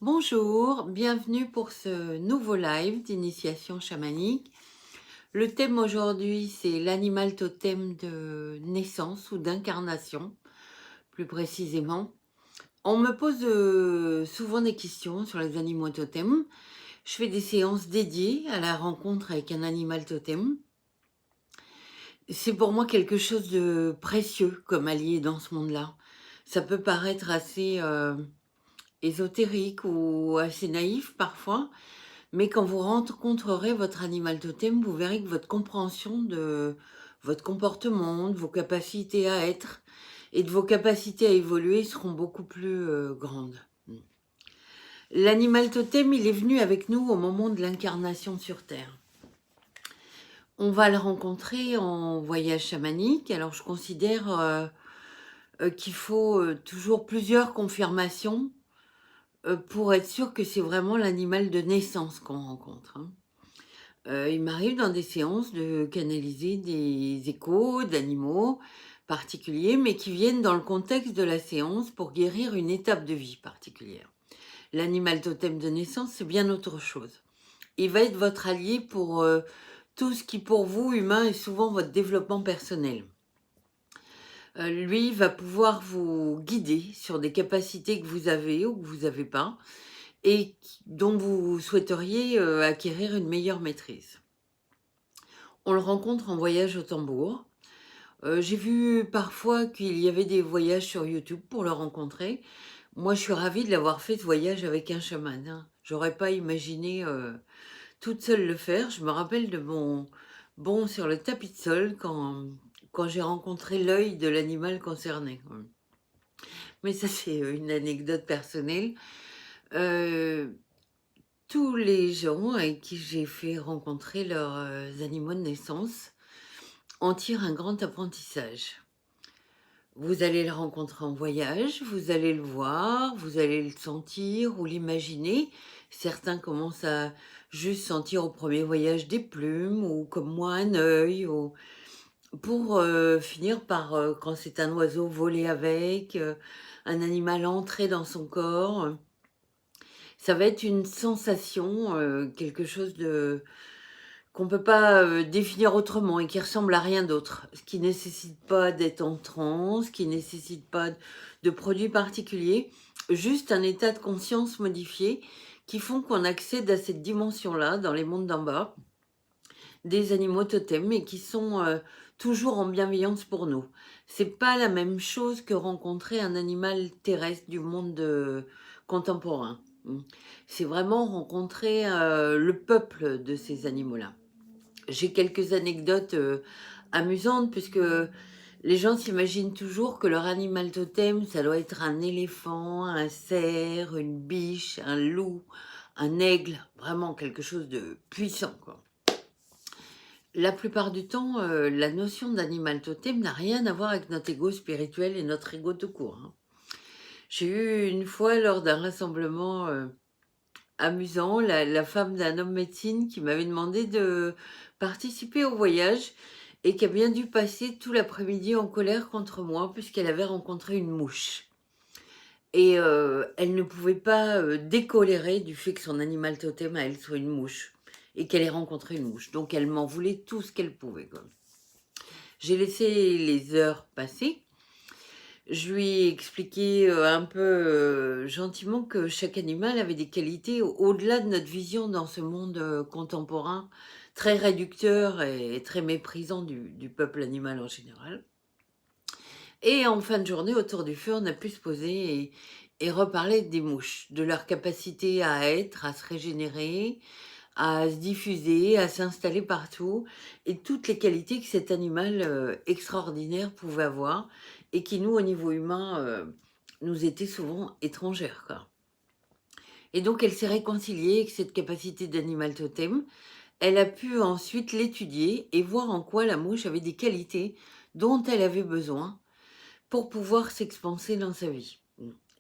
Bonjour, bienvenue pour ce nouveau live d'initiation chamanique. Le thème aujourd'hui, c'est l'animal totem de naissance ou d'incarnation, plus précisément. On me pose souvent des questions sur les animaux totems. Je fais des séances dédiées à la rencontre avec un animal totem. C'est pour moi quelque chose de précieux comme allié dans ce monde-là. Ça peut paraître assez ésotérique ou assez naïf parfois. Mais quand vous rencontrerez votre animal totem, vous verrez que votre compréhension de votre comportement, de vos capacités à être et de vos capacités à évoluer seront beaucoup plus grandes. L'animal totem, il est venu avec nous au moment de l'incarnation sur Terre. On va le rencontrer en voyage chamanique. Alors je considère qu'il faut toujours plusieurs confirmations pour être sûr que c'est vraiment l'animal de naissance qu'on rencontre, hein. Il m'arrive dans des séances de canaliser des échos d'animaux particuliers, mais qui viennent dans le contexte de la séance pour guérir une étape de vie particulière. L'animal totem de naissance, c'est bien autre chose. Il va être votre allié pour tout ce qui, pour vous, humain, est souvent votre développement personnel. Lui va pouvoir vous guider sur des capacités que vous avez ou que vous n'avez pas et dont vous souhaiteriez acquérir une meilleure maîtrise. On le rencontre en voyage au tambour. J'ai vu parfois qu'il y avait des voyages sur YouTube pour le rencontrer. Moi, je suis ravie de l'avoir fait ce voyage avec un chaman, hein. J'aurais pas imaginé toute seule le faire. Je me rappelle de mon bond sur le tapis de sol quand j'ai rencontré l'œil de l'animal concerné. Mais ça, c'est une anecdote personnelle. Euh, Tous les gens avec qui j'ai fait rencontrer leurs animaux de naissance en tirent un grand apprentissage. Vous allez le rencontrer en voyage, vous allez le voir, vous allez le sentir ou l'imaginer. Certains commencent à juste sentir au premier voyage des plumes ou comme moi un œil, pour finir par, quand c'est un oiseau, voler avec, un animal entrer dans son corps. Ça va être une sensation, quelque chose de qu'on peut pas définir autrement et qui ressemble à rien d'autre, ce qui nécessite pas d'être en transe, qui nécessite pas de produits particuliers, juste un état de conscience modifié qui font qu'on accède à cette dimension-là dans les mondes d'en bas, des animaux totems et qui sont toujours en bienveillance pour nous. C'est pas la même chose que rencontrer un animal terrestre du monde contemporain. C'est vraiment rencontrer le peuple de ces animaux-là. J'ai quelques anecdotes amusantes puisque les gens s'imaginent toujours que leur animal totem, ça doit être un éléphant, un cerf, une biche, un loup, un aigle, vraiment quelque chose de puissant, quoi. La plupart du temps, la notion d'animal totem n'a rien à voir avec notre ego spirituel et notre ego tout court, hein. J'ai eu une fois lors d'un rassemblement amusant, la femme d'un homme médecine qui m'avait demandé de participer au voyage et qui a bien dû passer tout l'après-midi en colère contre moi puisqu'elle avait rencontré une mouche. Et elle ne pouvait pas décolérer du fait que son animal totem à elle soit une mouche et qu'elle ait rencontré une mouche. Donc elle m'en voulait tout ce qu'elle pouvait, quoi. J'ai laissé les heures passer. Je lui ai expliqué un peu gentiment que chaque animal avait des qualités au-delà de notre vision dans ce monde contemporain, très réducteur et très méprisant du peuple animal en général. Et en fin de journée, autour du feu, on a pu se poser et reparler des mouches, de leur capacité à être, à se régénérer, à se diffuser, à s'installer partout, et toutes les qualités que cet animal extraordinaire pouvait avoir, et qui, nous, au niveau humain, nous étaient souvent étrangères, quoi. Et donc, elle s'est réconciliée avec cette capacité d'animal totem. Elle a pu ensuite l'étudier et voir en quoi la mouche avait des qualités dont elle avait besoin pour pouvoir s'expanser dans sa vie.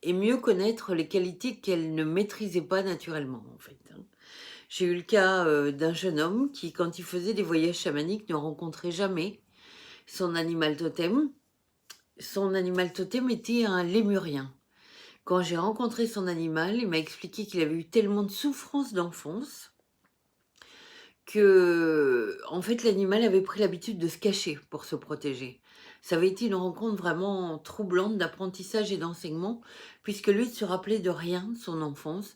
Et mieux connaître les qualités qu'elle ne maîtrisait pas naturellement, en fait, hein. J'ai eu le cas d'un jeune homme qui, quand il faisait des voyages chamaniques, ne rencontrait jamais son animal totem. Son animal totem était un lémurien. Quand j'ai rencontré son animal, il m'a expliqué qu'il avait eu tellement de souffrances d'enfance que, en fait, l'animal avait pris l'habitude de se cacher pour se protéger. Ça avait été une rencontre vraiment troublante d'apprentissage et d'enseignement, puisque lui ne se rappelait de rien de son enfance.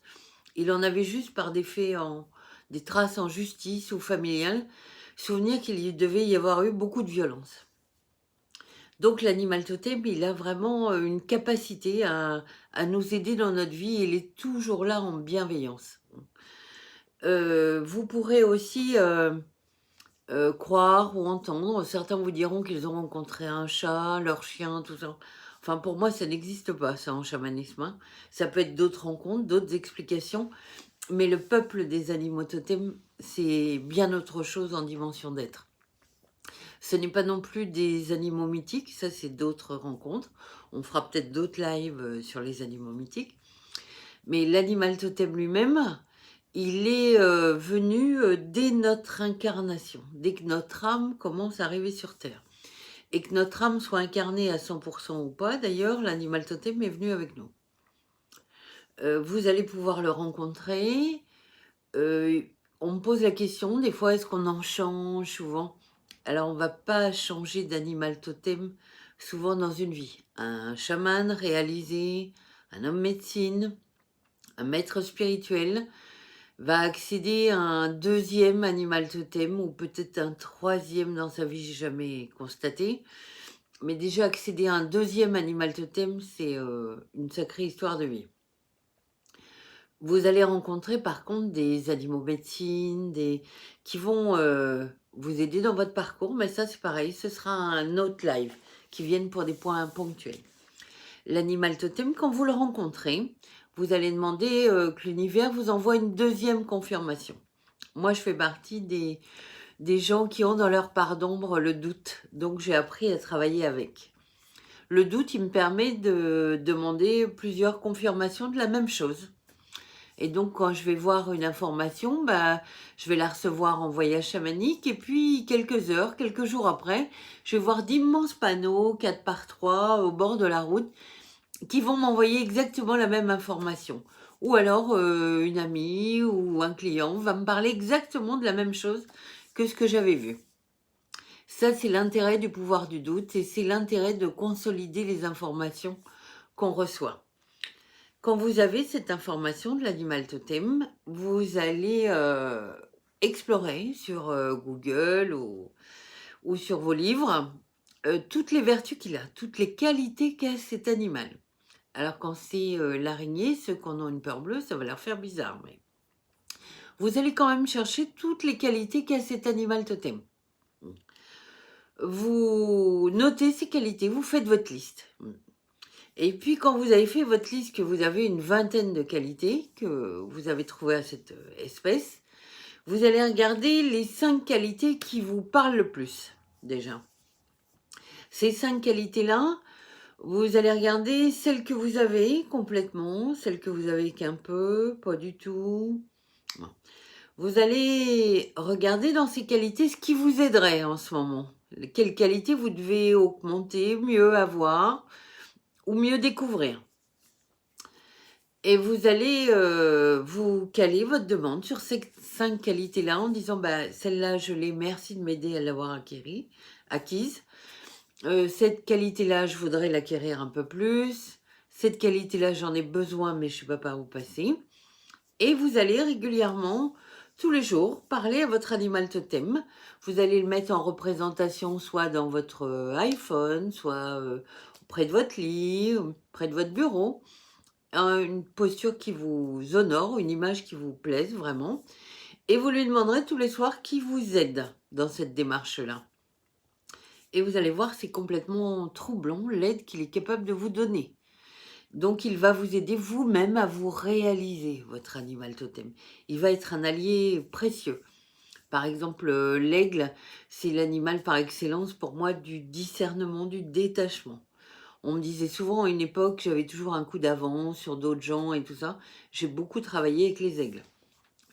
Il en avait juste par des faits des traces en justice ou familiales, souvenir qu'il y devait y avoir eu beaucoup de violence. Donc l'animal totem, il a vraiment une capacité à nous aider dans notre vie. Il est toujours là en bienveillance. Vous pourrez aussi croire ou entendre, certains vous diront qu'ils ont rencontré un chat, leur chien, tout ça. Enfin, pour moi, ça n'existe pas, ça, en chamanisme, hein. Ça peut être d'autres rencontres, d'autres explications, mais le peuple des animaux totems, c'est bien autre chose en dimension d'être. Ce n'est pas non plus des animaux mythiques, ça c'est d'autres rencontres. On fera peut-être d'autres lives sur les animaux mythiques. Mais l'animal totem lui-même, il est venu dès notre incarnation, dès que notre âme commence à arriver sur Terre. Et que notre âme soit incarnée à 100% ou pas, d'ailleurs, l'animal totem est venu avec nous. Vous allez pouvoir le rencontrer. On me pose la question, des fois, est-ce qu'on en change souvent? Alors, on va pas changer d'animal totem souvent dans une vie. Un chaman réalisé, un homme médecine, un maître spirituel va accéder à un deuxième animal totem ou peut-être un troisième dans sa vie, j'ai jamais constaté. Mais déjà accéder à un deuxième animal totem, c'est une sacrée histoire de vie. Vous allez rencontrer par contre des animaux médecine, qui vont vous aider dans votre parcours, mais ça c'est pareil, ce sera un autre live qui viennent pour des points ponctuels. L'animal totem, quand vous le rencontrez, vous allez demander que l'univers vous envoie une deuxième confirmation. Moi, je fais partie des gens qui ont dans leur part d'ombre le doute, donc j'ai appris à travailler avec. Le doute, il me permet de demander plusieurs confirmations de la même chose. Et donc, quand je vais voir une information, bah, je vais la recevoir en voyage chamanique. Et puis, quelques heures, quelques jours après, je vais voir d'immenses panneaux 4x3 au bord de la route qui vont m'envoyer exactement la même information. Ou alors, une amie ou un client va me parler exactement de la même chose que ce que j'avais vu. Ça, c'est l'intérêt du pouvoir du doute et c'est l'intérêt de consolider les informations qu'on reçoit. Quand vous avez cette information de l'animal totem, vous allez explorer sur Google ou sur vos livres toutes les vertus qu'il a, toutes les qualités qu'a cet animal. Alors quand c'est l'araignée, ceux qui en ont une peur bleue, ça va leur faire bizarre. Mais vous allez quand même chercher toutes les qualités qu'a cet animal totem. Vous notez ces qualités, vous faites votre liste. Et puis quand vous avez fait votre liste, que vous avez une vingtaine de qualités que vous avez trouvées à cette espèce, vous allez regarder les 5 qualités qui vous parlent le plus, déjà. Ces 5 qualités-là, vous allez regarder celles que vous avez complètement, celles que vous avez qu'un peu, pas du tout. Vous allez regarder dans ces qualités ce qui vous aiderait en ce moment. Quelles qualités vous devez augmenter, mieux avoir ou mieux découvrir. Et vous allez vous caler votre demande sur ces 5 qualités-là en disant bah, celle-là, je l'ai, merci de m'aider à l'avoir acquise. Cette qualité-là, je voudrais l'acquérir un peu plus. Cette qualité-là, j'en ai besoin, mais je ne sais pas par où passer. Et vous allez régulièrement, tous les jours, parler à votre animal totem. Vous allez le mettre en représentation, soit dans votre iPhone, soit près de votre lit, près de votre bureau. Une posture qui vous honore, une image qui vous plaise vraiment. Et vous lui demanderez tous les soirs qui vous aide dans cette démarche-là. Et vous allez voir, c'est complètement troublant l'aide qu'il est capable de vous donner. Donc, il va vous aider vous-même à vous réaliser, votre animal totem. Il va être un allié précieux. Par exemple, l'aigle, c'est l'animal par excellence pour moi du discernement, du détachement. On me disait souvent à une époque, j'avais toujours un coup d'avance sur d'autres gens et tout ça. J'ai beaucoup travaillé avec les aigles.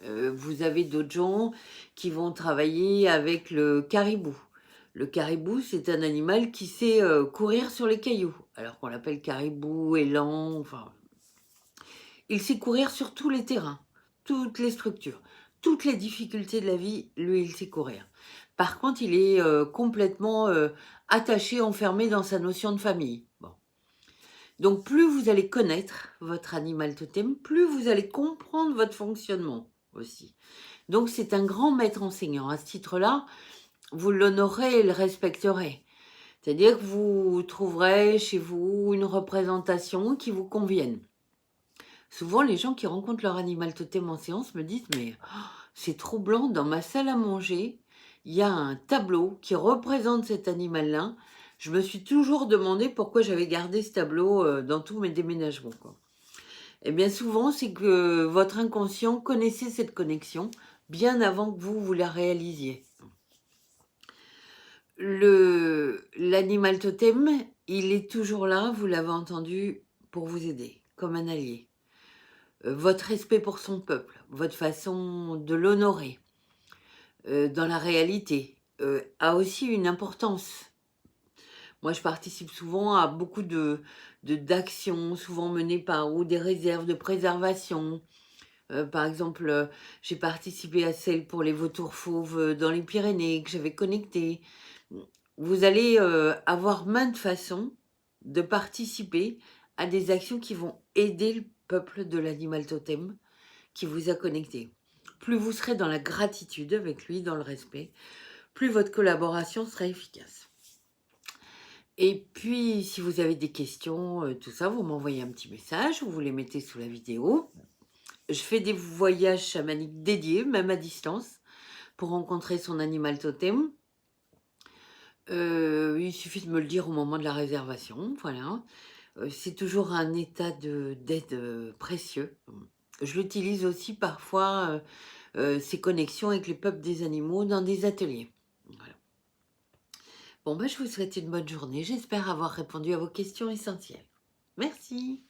Vous avez d'autres gens qui vont travailler avec le caribou. Le caribou, c'est un animal qui sait courir sur les cailloux, alors qu'on l'appelle caribou, élan, enfin, il sait courir sur tous les terrains, toutes les structures, toutes les difficultés de la vie, lui, il sait courir. Par contre, il est complètement attaché, enfermé dans sa notion de famille. Bon. Donc, plus vous allez connaître votre animal totem, plus vous allez comprendre votre fonctionnement aussi. Donc, c'est un grand maître enseignant. À ce titre-là, vous l'honorez et le respecterez. C'est-à-dire que vous trouverez chez vous une représentation qui vous convienne. Souvent, les gens qui rencontrent leur animal totem en séance me disent « Mais c'est troublant, dans ma salle à manger, il y a un tableau qui représente cet animal-là. Je me suis toujours demandé pourquoi j'avais gardé ce tableau dans tous mes déménagements. » Et bien souvent, c'est que votre inconscient connaissait cette connexion bien avant que vous la réalisiez. L'animal totem, il est toujours là, vous l'avez entendu, pour vous aider, comme un allié. Votre respect pour son peuple, votre façon de l'honorer dans la réalité a aussi une importance. Moi, je participe souvent à beaucoup d'actions, souvent menées par ou des réserves de préservation. Par exemple, j'ai participé à celle pour les vautours fauves dans les Pyrénées, que j'avais connectées. Vous allez avoir maintes façons de participer à des actions qui vont aider le peuple de l'animal totem qui vous a connecté. Plus vous serez dans la gratitude avec lui, dans le respect, plus votre collaboration sera efficace. Et puis, si vous avez des questions, tout ça, vous m'envoyez un petit message, vous les mettez sous la vidéo. Je fais des voyages chamaniques dédiés, même à distance, pour rencontrer son animal totem. Il suffit de me le dire au moment de la réservation, voilà. C'est toujours un état d'aide précieux. Je l'utilise aussi parfois, ces connexions avec les peuples des animaux dans des ateliers. Voilà. Bon, je vous souhaite une bonne journée. J'espère avoir répondu à vos questions essentielles. Merci.